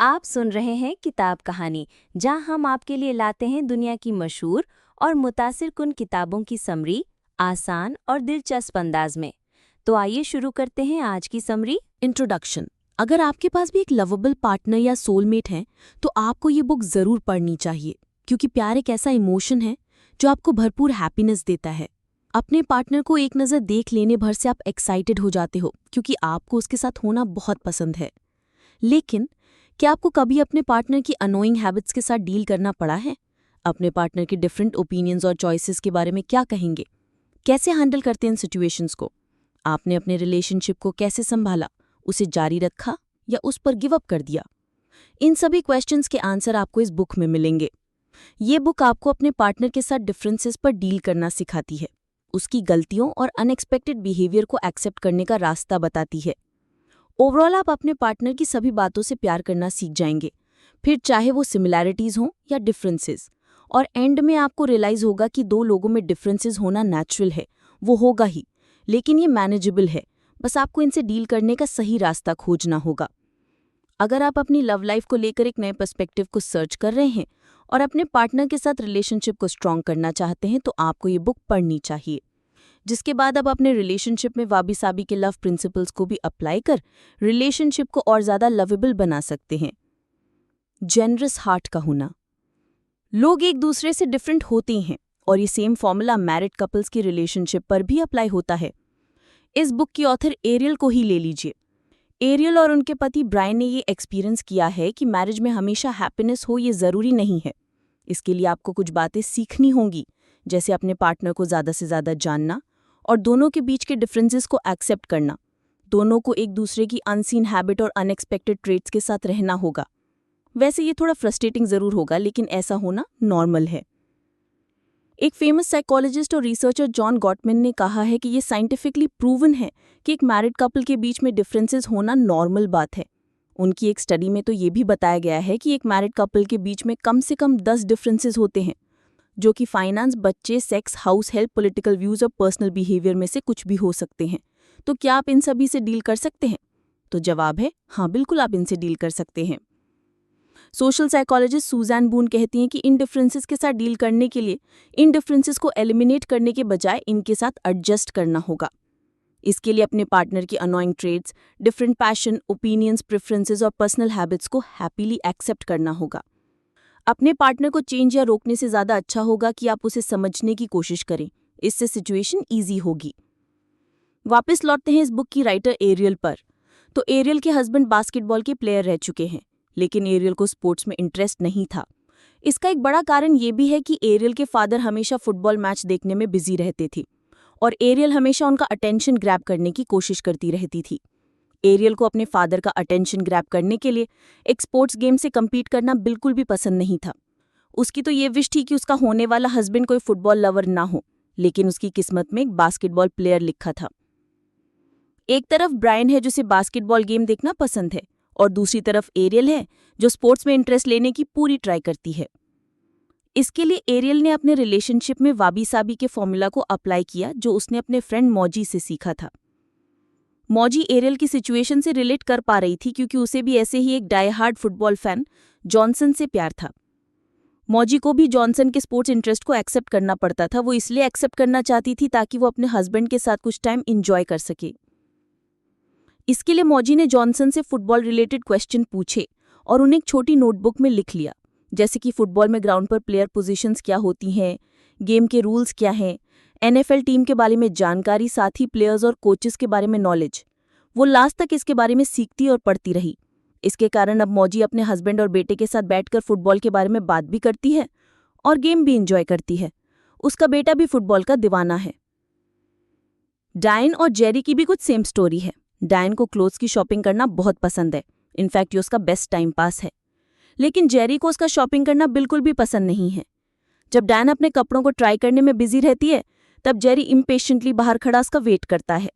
आप सुन रहे हैं किताब कहानी, जहां हम आपके लिए लाते हैं दुनिया की मशहूर और मुतासिर कुन किताबों की समरी, आसान और दिलचस्प अंदाज में। तो आइए शुरू करते हैं आज की समरी। इंट्रोडक्शन। अगर आपके पास भी एक लवेबल पार्टनर या सोलमेट है तो आपको ये बुक ज़रूर पढ़नी चाहिए, क्योंकि प्यार एक ऐसा इमोशन है जो आपको भरपूर हैप्पीनेस देता है। अपने पार्टनर को एक नज़र देख लेने भर से आप एक्साइटेड हो जाते हो, क्योंकि आपको उसके साथ होना बहुत पसंद है। लेकिन क्या आपको कभी अपने पार्टनर की अनोइंग हैबिट्स के साथ डील करना पड़ा है? अपने पार्टनर के डिफरेंट ओपिनियंस और चॉइसेस के बारे में क्या कहेंगे? कैसे हैंडल करते हैं इन सिचुएशंस को? आपने अपने रिलेशनशिप को कैसे संभाला? उसे जारी रखा या उस पर गिव अप कर दिया? इन सभी क्वेश्चंस के आंसर आपको इस बुक में मिलेंगे। ये बुक आपको अपने पार्टनर के साथ डिफरेंसेस पर डील करना सिखाती है, उसकी गलतियों और अनएक्सपेक्टेड बिहेवियर को एक्सेप्ट करने का रास्ता बताती है। ओवरऑल आप अपने पार्टनर की सभी बातों से प्यार करना सीख जाएंगे, फिर चाहे वो सिमिलैरिटीज हों या डिफरेंसेस। और एंड में आपको रियलाइज होगा कि दो लोगों में डिफरेंसेस होना नेचुरल है, वो होगा ही, लेकिन ये मैनेजेबल है। बस आपको इनसे डील करने का सही रास्ता खोजना होगा। अगर आप अपनी लव लाइफ को लेकर एक नए पर्सपेक्टिव को सर्च कर रहे हैं और अपने पार्टनर के साथ रिलेशनशिप को स्ट्रॉन्ग करना चाहते हैं, तो आपको ये बुक पढ़नी चाहिए, जिसके बाद आप अपने रिलेशनशिप में वाबी साबी के लव प्रिंसिपल्स को भी अप्लाई कर रिलेशनशिप को और ज़्यादा लवेबल बना सकते हैं। जेनरस हार्ट का होना। लोग एक दूसरे से डिफरेंट होते हैं और ये सेम फॉर्मूला मैरिड कपल्स की रिलेशनशिप पर भी अप्लाई होता है। इस बुक की ऑथर एरियल को ही ले लीजिए। एरियल और उनके पति ब्रायन ने ये एक्सपीरियंस किया है कि मैरिज में हमेशा हैप्पीनेस हो ये ज़रूरी नहीं है। इसके लिए आपको कुछ बातें सीखनी होंगी, जैसे अपने पार्टनर को ज़्यादा से ज़्यादा जानना और दोनों के बीच के डिफरेंसेस को एक्सेप्ट करना। दोनों को एक दूसरे की अनसीन हैबिट और अनएक्सपेक्टेड ट्रेट्स के साथ रहना होगा। वैसे ये थोड़ा फ्रस्ट्रेटिंग ज़रूर होगा, लेकिन ऐसा होना नॉर्मल है। एक फेमस साइकोलॉजिस्ट और रिसर्चर जॉन गॉटमैन ने कहा है कि ये साइंटिफिकली प्रूवन है कि एक मैरिड कपल के बीच में डिफरेंसेस होना नॉर्मल बात है। उनकी एक स्टडी में तो ये भी बताया गया है कि एक मैरिड कपल के बीच में कम से कम 10 डिफरेंसेस होते हैं, जो कि फाइनेंस, बच्चे, sex, house help, political views और पर्सनल बिहेवियर में से कुछ भी हो सकते हैं। तो क्या आप इन सभी से डील कर सकते हैं? तो जवाब है हाँ, बिल्कुल आप इनसे डील कर सकते हैं। सोशल साइकोलॉजिस्ट सुजैन बून कहती हैं कि इन डिफरेंसेस के साथ डील करने के लिए इन डिफरेंसेस को एलिमिनेट करने के बजाय इनके साथ एडजस्ट करना होगा। इसके लिए अपने पार्टनर की annoying traits, different passion, opinions, preferences और पर्सनल हैबिट्स को हैप्पीली एक्सेप्ट करना होगा। अपने पार्टनर को चेंज या रोकने से ज़्यादा अच्छा होगा कि आप उसे समझने की कोशिश करें। इससे सिचुएशन ईजी होगी। वापस लौटते हैं इस बुक की राइटर एरियल पर। तो एरियल के हस्बैंड बास्केटबॉल के प्लेयर रह चुके हैं, लेकिन एरियल को स्पोर्ट्स में इंटरेस्ट नहीं था। इसका एक बड़ा कारण ये भी है कि एरियल के फादर हमेशा फुटबॉल मैच देखने में बिजी रहते थे और एरियल हमेशा उनका अटेंशन ग्रैब करने की कोशिश करती रहती थी। एरियल को अपने फादर का अटेंशन ग्रैब करने के लिए एक स्पोर्ट्स गेम से कम्पीट करना बिल्कुल भी पसंद नहीं था। उसकी तो ये विश थी कि उसका होने वाला हस्बैंड कोई फुटबॉल लवर ना हो, लेकिन उसकी किस्मत में एक बास्केटबॉल प्लेयर लिखा था। एक तरफ ब्रायन है जिसे बास्केटबॉल गेम देखना पसंद है, और दूसरी तरफ एरियल है जो स्पोर्ट्स में इंटरेस्ट लेने की पूरी ट्राई करती है। इसके लिए एरियल ने अपने रिलेशनशिप में वाबी साबी के फॉर्मूला को अप्लाई किया, जो उसने अपने फ्रेंड मौजी से सीखा था। मौजी एरियल की सिचुएशन से रिलेट कर पा रही थी, क्योंकि उसे भी ऐसे ही एक die hard football fan Johnson से प्यार था। मौजी को भी जॉनसन के स्पोर्ट्स इंटरेस्ट को एक्सेप्ट करना पड़ता था। वो इसलिए एक्सेप्ट करना चाहती थी ताकि वो अपने हस्बैंड के साथ कुछ टाइम इंजॉय कर सके। इसके लिए मौजी ने जॉनसन से फुटबॉल रिलेटेड क्वेश्चन पूछे और उन्हें एक छोटी नोटबुक में लिख लिया, जैसे कि फुटबॉल में ग्राउंड पर प्लेयर पोजीशंस क्या होती हैं, गेम के रूल्स क्या हैं, एनएफएल टीम के बारे में जानकारी, साथ ही प्लेयर्स और कोचेस के बारे में नॉलेज। वो लास्ट तक इसके बारे में सीखती और पढ़ती रही। इसके कारण अब मौजी अपने हस्बैंड और बेटे के साथ बैठकर फुटबॉल के बारे में बात भी करती है और गेम भी इंजॉय करती है। उसका बेटा भी फुटबॉल का दीवाना है। डायन और जेरी की भी कुछ सेम स्टोरी है। डायन को क्लोथ्स की शॉपिंग करना बहुत पसंद है, इनफैक्ट ये उसका बेस्ट टाइम पास है। लेकिन जेरी को उसका शॉपिंग करना बिल्कुल भी पसंद नहीं है। जब डायन अपने कपड़ों को ट्राई करने में बिजी रहती है, तब जेरी इम्पेशेंटली बाहर खड़ा उसका वेट करता है।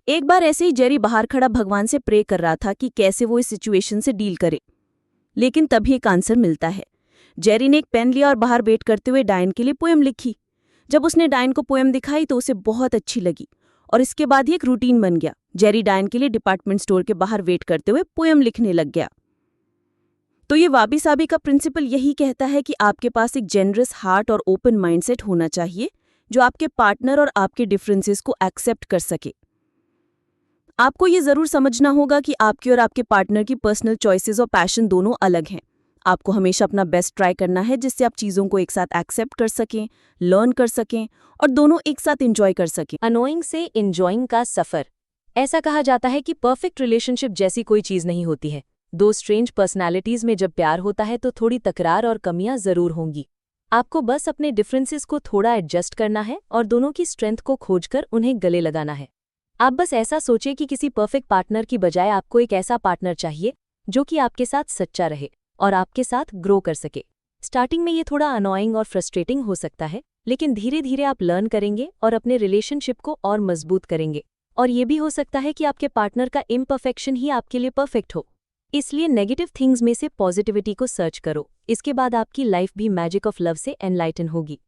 एक बार ऐसे ही जेरी बाहर खड़ा भगवान से प्रे कर रहा था कि कैसे वो इस सिचुएशन से डील करे, लेकिन तभी एक आंसर मिलता है। जेरी ने एक पेन लिया और बाहर वेट करते हुए डायन के लिए पोएम लिखी। जब उसने डायन को पोएम दिखाई तो उसे बहुत अच्छी लगी और इसके बाद ही एक रूटीन बन गया। जेरी डायन के लिए डिपार्टमेंट स्टोर के बाहर वेट करते हुए पोएम लिखने लग गया। तो ये वाबी साबी का प्रिंसिपल यही कहता है कि आपके पास एक जेनरस हार्ट और ओपन माइंडसेट होना चाहिए जो आपके पार्टनर और आपके डिफरेंसेस को एक्सेप्ट कर सके। आपको ये जरूर समझना होगा कि आपके और आपके पार्टनर की पर्सनल चॉइसेस और पैशन दोनों अलग हैं। आपको हमेशा अपना बेस्ट ट्राई करना है जिससे आप चीज़ों को एक साथ एक्सेप्ट कर सकें, लर्न कर सकें और दोनों एक साथ एंजॉय कर सकें। अनोइंग से इंजॉइंग का सफर। ऐसा कहा जाता है कि परफेक्ट रिलेशनशिप जैसी कोई चीज नहीं होती है। दो स्ट्रेंज पर्सनालिटीज में जब प्यार होता है तो थोड़ी तकरार और कमियां जरूर होंगी। आपको बस अपने डिफरेंसेस को थोड़ा एडजस्ट करना है और दोनों की स्ट्रेंथ को खोजकर उन्हें गले लगाना है। आप बस ऐसा सोचें कि किसी परफेक्ट पार्टनर की बजाय आपको एक ऐसा पार्टनर चाहिए जो कि आपके साथ सच्चा रहे और आपके साथ ग्रो कर सके। स्टार्टिंग में ये थोड़ा अनोइंग और फ्रस्ट्रेटिंग हो सकता है, लेकिन धीरे धीरे आप लर्न करेंगे और अपने रिलेशनशिप को और मजबूत करेंगे। और ये भी हो सकता है कि आपके पार्टनर का इम्परफेक्शन ही आपके लिए परफेक्ट हो। इसलिए नेगेटिव थिंग्स में से पॉजिटिविटी को सर्च करो, इसके बाद आपकी लाइफ भी मैजिक ऑफ लव से एनलाइटन होगी।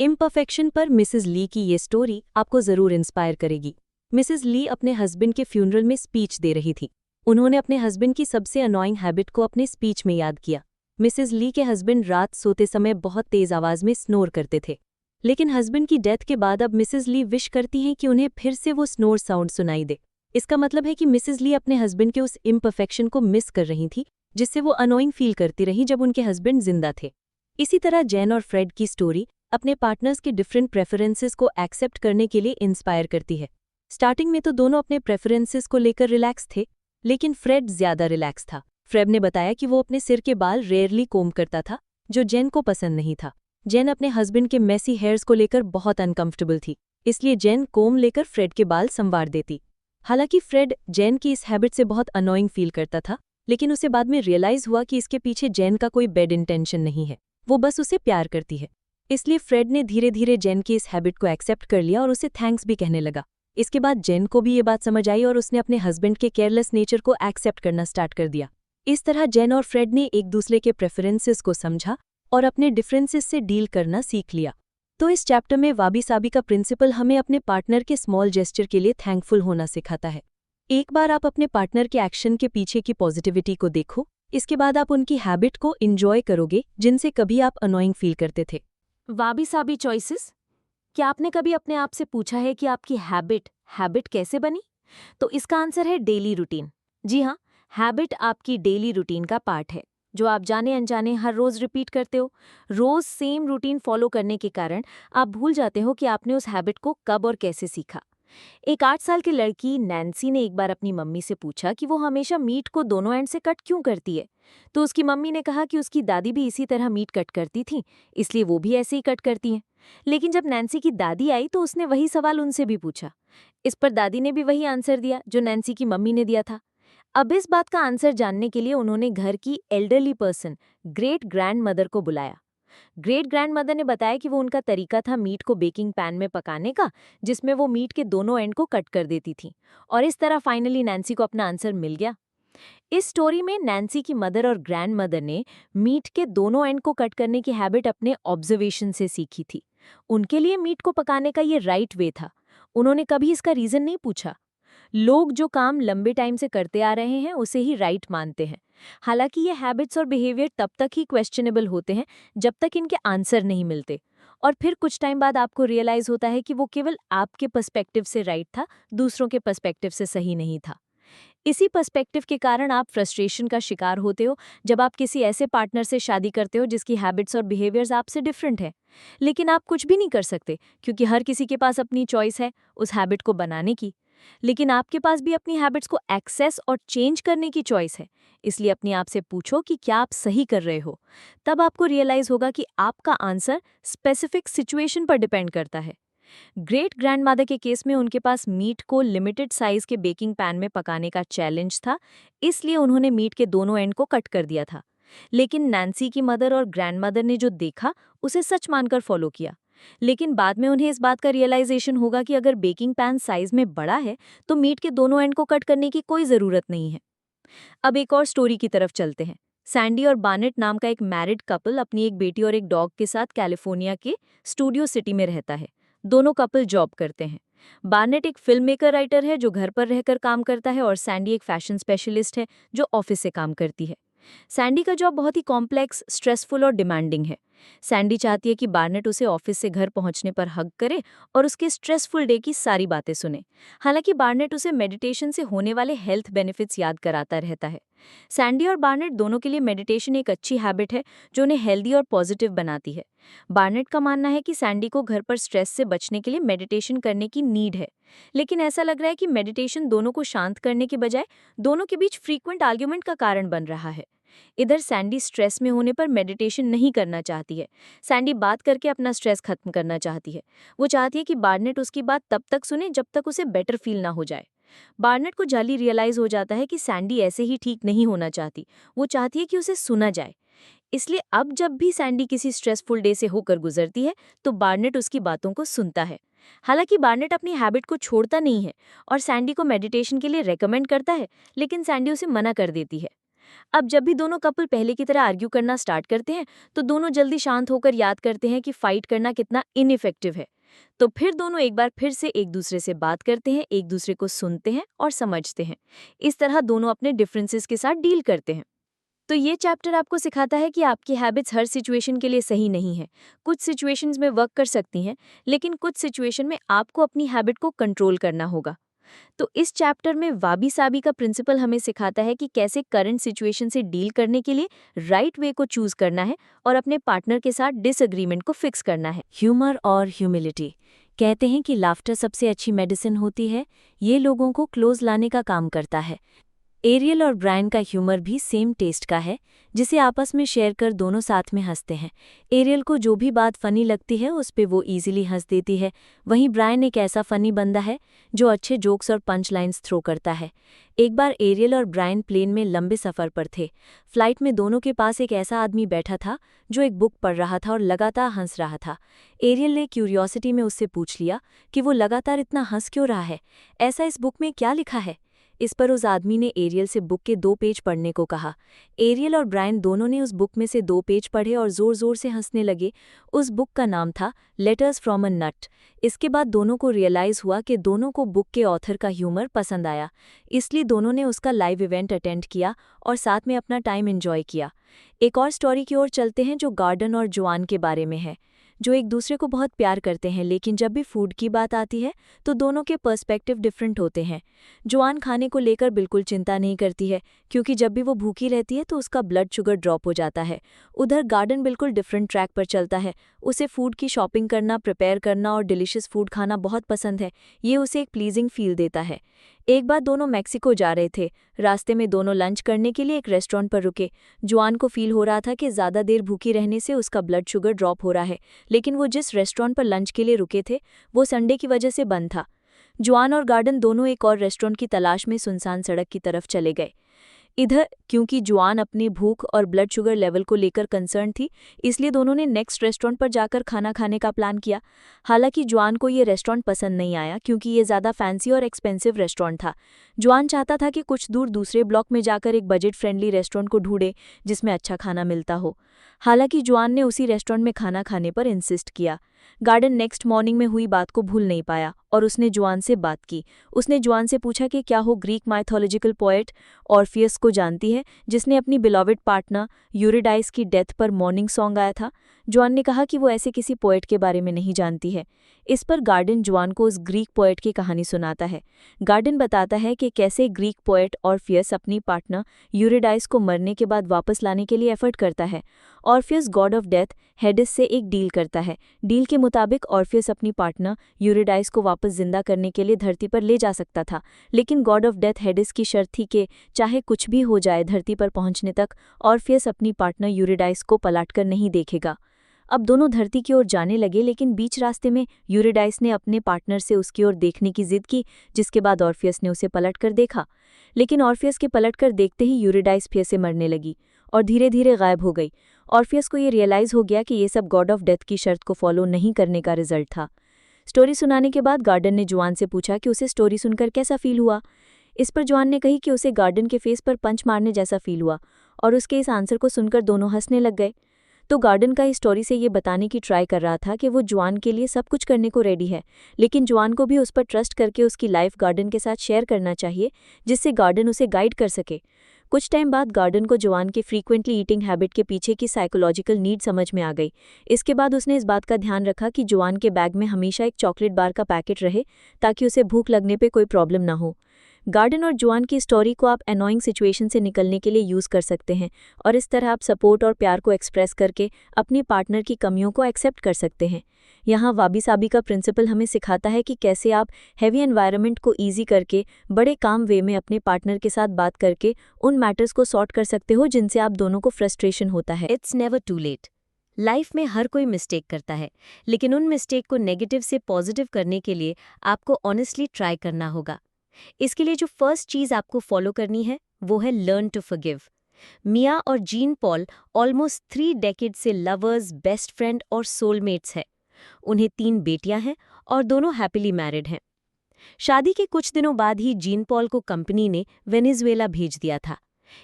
इम्परफेक्शन पर मिसेस ली की ये स्टोरी आपको जरूर इंस्पायर करेगी। मिसेस ली अपने हस्बैंड के फ्यूनरल में स्पीच दे रही थी। उन्होंने अपने हस्बैंड की सबसे अनोइंग हैबिट को अपने स्पीच में याद किया। मिसेस ली के हस्बैंड रात सोते समय बहुत तेज आवाज में स्नोर करते थे, लेकिन हस्बैंड की डेथ के बाद अब मिसेस ली विश करती हैं कि उन्हें फिर से वो स्नोर साउंड सुनाई दे। इसका मतलब है कि मिसेस ली अपने हस्बैंड के उस इम्परफेक्शन को मिस कर रही थी जिससे वो अनोइंग फील करती रही जब उनके हस्बैंड जिंदा थे। इसी तरह जैन और फ्रेड की स्टोरी अपने पार्टनर्स के डिफरेंट प्रेफरेंसेस को एक्सेप्ट करने के लिए इंस्पायर करती है। स्टार्टिंग में तो दोनों अपने प्रेफरेंसेस को लेकर रिलैक्स थे, लेकिन फ्रेड ज्यादा रिलैक्स था। फ्रेड ने बताया कि वो अपने सिर के बाल रेयरली कोम करता था, जो जेन को पसंद नहीं था। जेन अपने हस्बैंड के मेसी हेयर्स को लेकर बहुत अनकंफर्टेबल थी, इसलिए जेन कोम लेकर फ्रेड के बाल संवार देती। हालांकि फ्रेड जेन की इस हैबिट से बहुत अनोइंग फील करता था, लेकिन उसे बाद में रियलाइज हुआ कि इसके पीछे जेन का कोई बैड इंटेंशन नहीं है, वो बस उसे प्यार करती है। इसलिए फ्रेड ने धीरे धीरे जेन की इस हैबिट को एक्सेप्ट कर लिया और उसे थैंक्स भी कहने लगा। इसके बाद जेन को भी ये बात समझ आई और उसने अपने हस्बैंड के केयरलेस नेचर को एक्सेप्ट करना स्टार्ट कर दिया। इस तरह जेन और फ्रेड ने एक दूसरे के प्रेफरेंसेस को समझा और अपने डिफरेंसेस से डील करना सीख लिया। तो इस चैप्टर में वाबी साबी का प्रिंसिपल हमें अपने पार्टनर के स्मॉल जेस्चर के लिए थैंकफुल होना सिखाता है। एक बार आप अपने पार्टनर के एक्शन के पीछे की पॉजिटिविटी को देखो, इसके बाद आप उनकी हैबिट को एंजॉय करोगे जिनसे कभी आप अनोइंग फील करते थे। वाबी साबी चॉइसेस। क्या आपने कभी अपने आप से पूछा है कि आपकी हैबिट कैसे बनी? तो इसका आंसर है डेली रूटीन। जी हाँ, हैबिट आपकी डेली रूटीन का पार्ट है, जो आप जाने अनजाने हर रोज रिपीट करते हो। रोज सेम रूटीन फॉलो करने के कारण आप भूल जाते हो कि आपने उस हैबिट को कब और कैसे सीखा। एक 8 साल की लड़की नैन्सी ने एक बार अपनी मम्मी से पूछा कि वो हमेशा मीट को दोनों एंड से कट क्यों करती है। तो उसकी मम्मी ने कहा कि उसकी दादी भी इसी तरह मीट कट करती थी, इसलिए वो भी ऐसे ही कट करती हैं। लेकिन जब नैन्सी की दादी आई तो उसने वही सवाल उनसे भी पूछा। इस पर दादी ने भी वही आंसर दिया जो नैन्सी की मम्मी ने दिया था। अब इस बात का आंसर जानने के लिए उन्होंने घर की elderly person, great grand mother को बुलाया। ग्रेट ग्रैंड मदर ने बताया कि वो उनका तरीका था मीट को बेकिंग पैन में पकाने का, जिसमें वो मीट के दोनों एंड को कट कर देती थी। और इस तरह फाइनली नैन्सी को अपना आंसर मिल गया। इस स्टोरी में नैन्सी की मदर और ग्रैंड मदर ने मीट के दोनों एंड को कट करने की हैबिट अपने ऑब्जर्वेशन से सीखी थी। उनके लिए मीट को पकाने का ये राइट वे था। उन्होंने कभी इसका रीजन नहीं पूछा। लोग जो काम लंबे टाइम से करते आ रहे हैं उसे ही राइट मानते हैं। हालांकि ये हैबिट्स और बिहेवियर तब तक ही क्वेश्चनेबल होते हैं जब तक इनके आंसर नहीं मिलते, और फिर कुछ टाइम बाद आपको रियलाइज होता है कि वो केवल आपके पर्सपेक्टिव से राइट था, दूसरों के पर्सपेक्टिव से सही नहीं था। इसी पर्सपेक्टिव के कारण आप फ्रस्ट्रेशन का शिकार होते हो जब आप किसी ऐसे पार्टनर से शादी करते हो जिसकी हैबिट्स और बिहेवियर्स आपसे डिफरेंट है। लेकिन आप कुछ भी नहीं कर सकते क्योंकि हर किसी के पास अपनी चॉइस है उस हैबिट को बनाने की। लेकिन आपके पास भी अपनी हैबिट्स को एक्सेस और चेंज करने की चॉइस है। इसलिए अपने आप से पूछो कि क्या आप सही कर रहे हो। तब आपको रियलाइज होगा कि आपका आंसर स्पेसिफिक सिचुएशन पर डिपेंड करता है। ग्रेट ग्रैंडमदर के केस में उनके पास मीट को लिमिटेड साइज के बेकिंग पैन में पकाने का चैलेंज था, इसलिए उन्होंने मीट के दोनों एंड को कट कर दिया था। लेकिन नैन्सी की मदर और ग्रैंडमदर ने जो देखा उसे सच मानकर फॉलो किया। लेकिन बाद में उन्हें इस बात का रियलाइजेशन होगा कि अगर बेकिंग पैन साइज में बड़ा है तो मीट के दोनों एंड को कट करने की कोई ज़रूरत नहीं है। अब एक और स्टोरी की तरफ चलते हैं। सैंडी और बार्नेट नाम का एक मैरिड कपल अपनी एक बेटी और एक डॉग के साथ कैलिफोर्निया के स्टूडियो सिटी में रहता है। दोनों कपल जॉब करते हैं। बार्नेट एक फिल्म मेकर राइटर है जो घर पर रहकर काम करता है और सैंडी एक फैशन स्पेशलिस्ट है जो ऑफिस से काम करती है। सैंडी का जॉब बहुत ही कॉम्प्लेक्स, स्ट्रेसफुल और डिमांडिंग है। सैंडी चाहती है कि बार्नेट उसे ऑफिस से घर पहुंचने पर हग करे और उसके स्ट्रेसफुल डे की सारी बातें सुने। हालांकि बार्नेट उसे मेडिटेशन से होने वाले हेल्थ बेनिफिट्स याद कराता रहता है। सैंडी और बार्नेट दोनों के लिए मेडिटेशन एक अच्छी हैबिट है जो उन्हें हेल्दी और पॉजिटिव बनाती है। बार्नेट का मानना है कि सैंडी को घर पर स्ट्रेस से बचने के लिए मेडिटेशन करने की नीड है, लेकिन ऐसा लग रहा है कि मेडिटेशन दोनों को शांत करने के बजाय दोनों के बीच फ्रीक्वेंट आर्ग्यूमेंट का कारण बन रहा है। इधर सैंडी स्ट्रेस में होने पर मेडिटेशन नहीं करना चाहती है। सैंडी बात करके अपना स्ट्रेस खत्म करना चाहती है। वो चाहती है कि बार्नेट उसकी बात तब तक सुने जब तक उसे बेटर फील ना हो जाए। बार्नेट को जल्दी रियलाइज हो जाता है कि सैंडी ऐसे ही ठीक नहीं होना चाहती। वो चाहती है कि उसे सुना जाए। इसलिए अब जब भी सैंडी किसी स्ट्रेसफुल डे से होकर गुजरती है तो बार्नेट उसकी बातों को सुनता है। हालांकि बार्नेट अपनी हैबिट को छोड़ता नहीं है और सैंडी को मेडिटेशन के लिए रेकमेंड करता है, लेकिन सैंडी उसे मना कर देती है। अब जब भी दोनों कपल पहले की तरह आर्ग्यू करना स्टार्ट करते हैं तो दोनों जल्दी शांत होकर याद करते हैं कि फाइट करना कितना इनइफेक्टिव है। तो फिर दोनों एक बार फिर से एक दूसरे से बात करते हैं, एक दूसरे को सुनते हैं और समझते हैं। इस तरह दोनों अपने डिफरेंसेस के साथ डील करते हैं। तो ये चैप्टर आपको सिखाता है कि आपकी हैबिट्स हर सिचुएशन के लिए सही नहीं है। कुछ सिचुएशंस में वर्क कर सकती हैं, लेकिन कुछ सिचुएशन में आपको अपनी हैबिट को कंट्रोल करना होगा। तो इस चैप्टर में वाबी साबी का प्रिंसिपल हमें सिखाता है कि कैसे करंट सिचुएशन से डील करने के लिए राइट वे को चूज करना है और अपने पार्टनर के साथ डिसएग्रीमेंट को फिक्स करना है। ह्यूमर और ह्यूमिलिटी। कहते हैं कि लाफ्टर सबसे अच्छी मेडिसिन होती है। ये लोगों को क्लोज लाने का काम करता है। एरियल और ब्रायन का ह्यूमर भी सेम टेस्ट का है, जिसे आपस में शेयर कर दोनों साथ में हंसते हैं। एरियल को जो भी बात फनी लगती है उस पे वो इजीली हंस देती है। वहीं ब्रायन एक ऐसा फनी बंदा है जो अच्छे जोक्स और पंच लाइन्स थ्रो करता है। एक बार एरियल और ब्रायन प्लेन में लंबे सफ़र पर थे। फ्लाइट में दोनों के पास एक ऐसा आदमी बैठा था जो एक बुक पढ़ रहा था और लगातार हंस रहा था। एरियल ने क्यूरियोसिटी में उससे पूछ लिया कि वो लगातार इतना हंस क्यों रहा है, ऐसा इस बुक में क्या लिखा है। इस पर उस आदमी ने एरियल से बुक के 2 पेज पढ़ने को कहा। एरियल और ब्रायन दोनों ने उस बुक में से 2 पेज पढ़े और जोर जोर से हंसने लगे। उस बुक का नाम था लेटर्स फ्रॉम अ नट। इसके बाद दोनों को रियलाइज हुआ कि दोनों को बुक के ऑथर का ह्यूमर पसंद आया, इसलिए दोनों ने उसका लाइव इवेंट अटेंड किया और साथ में अपना टाइम एंजॉय किया। एक और स्टोरी की ओर चलते हैं जो गार्डन और जोआन के बारे में है, जो एक दूसरे को बहुत प्यार करते हैं, लेकिन जब भी फूड की बात आती है तो दोनों के पर्सपेक्टिव डिफरेंट होते हैं। जोआन खाने को लेकर बिल्कुल चिंता नहीं करती है, क्योंकि जब भी वो भूखी रहती है तो उसका ब्लड शुगर ड्रॉप हो जाता है। उधर गार्डन बिल्कुल डिफरेंट ट्रैक पर चलता है। उसे फूड की शॉपिंग करना, प्रिपेयर करना और डिलिशियस फूड खाना बहुत पसंद है। ये उसे एक प्लीजिंग फील देता है। एक बार दोनों मैक्सिको जा रहे थे। रास्ते में दोनों लंच करने के लिए एक रेस्टोरेंट पर रुके। जोआन को फील हो रहा था कि ज़्यादा देर भूखी रहने से उसका ब्लड शुगर ड्रॉप हो रहा है, लेकिन वो जिस रेस्टोरेंट पर लंच के लिए रुके थे वो संडे की वजह से बंद था। जोआन और गार्डन दोनों एक और रेस्टोरेंट की तलाश में सुनसान सड़क की तरफ चले गए। इधर क्योंकि जोआन अपनी भूख और ब्लड शुगर लेवल को लेकर कंसर्न थी, इसलिए दोनों ने नेक्स्ट रेस्टोरेंट पर जाकर खाना खाने का प्लान किया। हालांकि जोआन को ये रेस्टोरेंट पसंद नहीं आया, क्योंकि ये ज़्यादा फैंसी और एक्सपेंसिव रेस्टोरेंट था। जोआन चाहता था कि कुछ दूर दूसरे ब्लॉक में जाकर एक बजट फ्रेंडली रेस्टोरेंट को ढूंढे जिसमें अच्छा खाना मिलता हो। हालांकि जोआन ने उसी रेस्टोरेंट में खाना खाने पर इंसिस्ट किया। गार्डन नेक्स्ट मॉर्निंग में हुई बात को भूल नहीं पाया और उसने जोआन से बात की। उसने जोआन से पूछा कि क्या वो ग्रीक माइथोलॉजिकल पोएट ऑर्फियस को जानती है, जिसने अपनी बिलोवेड पार्टनर यूरिडाइस की डेथ पर मॉर्निंग सॉन्ग गाया था। जोआन ने कहा कि वो ऐसे किसी पोएट के बारे में नहीं जानती है। इस पर गार्डन जोआन को उस ग्रीक पोएट की कहानी सुनाता है। गार्डन बताता है कि कैसे ग्रीक पोएट ऑर्फियस अपनी पार्टनर यूरिडाइस को मरने के बाद वापस लाने के लिए एफर्ट करता है। ऑर्फियस गॉड ऑफ डेथ हेडिस से एक डील करता है। डील के मुताबिक ऑर्फियस अपनी पार्टनर यूरिडाइस को वापस जिंदा करने के लिए धरती पर ले जा सकता था, लेकिन गॉड ऑफ डेथ हेडिस की शर्त थी कि चाहे कुछ भी हो जाए, धरती पर पहुंचने तक ऑर्फियस अपनी पार्टनर यूरिडाइस को पलटकर नहीं देखेगा। अब दोनों धरती की ओर जाने लगे, लेकिन बीच रास्ते में यूरिडाइस ने अपने पार्टनर से उसकी ओर देखने की जिद की, जिसके बाद ऑर्फियस ने उसे पलटकर देखा। लेकिन ऑर्फियस के पलटकर देखते ही यूरिडाइस फिर से मरने लगी और धीरे धीरे गायब हो गई। ऑर्फियस को ये रियलाइज हो गया कि ये सब गॉड ऑफ डेथ की शर्त को फॉलो नहीं करने का रिजल्ट था। स्टोरी सुनाने के बाद गार्डन ने जोआन से पूछा कि उसे स्टोरी सुनकर कैसा फील हुआ। इस पर जोआन ने कही कि उसे गार्डन के फेस पर पंच मारने जैसा फील हुआ और उसके इस आंसर को सुनकर दोनों हंसने लग गए। तो गार्डन का इस स्टोरी से ये बताने की ट्राई कर रहा था कि वो जोआन के लिए सब कुछ करने को रेडी है, लेकिन जोआन को भी उस पर ट्रस्ट करके उसकी लाइफ गार्डन के साथ शेयर करना चाहिए, जिससे गार्डन उसे गाइड कर सके। कुछ टाइम बाद गार्डन को जॉन के फ्रीक्वेंटली ईटिंग हैबिट के पीछे की साइकोलॉजिकल नीड समझ में आ गई। इसके बाद उसने इस बात का ध्यान रखा कि जॉन के बैग में हमेशा एक चॉकलेट बार का पैकेट रहे ताकि उसे भूख लगने पे कोई प्रॉब्लम ना हो। गार्डन और जॉन की स्टोरी को आप एनोइंग सिचुएशन से निकलने के लिए यूज़ कर सकते हैं और इस तरह आप सपोर्ट और प्यार को एक्सप्रेस करके अपने पार्टनर की कमियों को एक्सेप्ट कर सकते हैं। यहाँ वाबी साबी का प्रिंसिपल हमें सिखाता है कि कैसे आप हैवी एनवायरनमेंट को ईजी करके बड़े काम वे में अपने पार्टनर के साथ बात करके उन मैटर्स को सॉर्ट कर सकते हो जिनसे आप दोनों को फ्रस्ट्रेशन होता है। It's never too late. Life में हर कोई मिस्टेक करता है, लेकिन उन मिस्टेक को नेगेटिव से पॉजिटिव करने के लिए आपको ऑनेस्टली ट्राई करना होगा। इसके लिए जो फर्स्ट चीज़ आपको फॉलो करनी है वो है लर्न टू फॉरगिव। मिया और जीन पॉल ऑलमोस्ट 3 डेकेड से लवर्स, बेस्ट फ्रेंड और सोलमेट्स हैं। उन्हें 3 बेटियां हैं और दोनों हैप्पीली मैरिड हैं। शादी के कुछ दिनों बाद ही जीन पॉल को कंपनी ने वेनेजुएला भेज दिया था।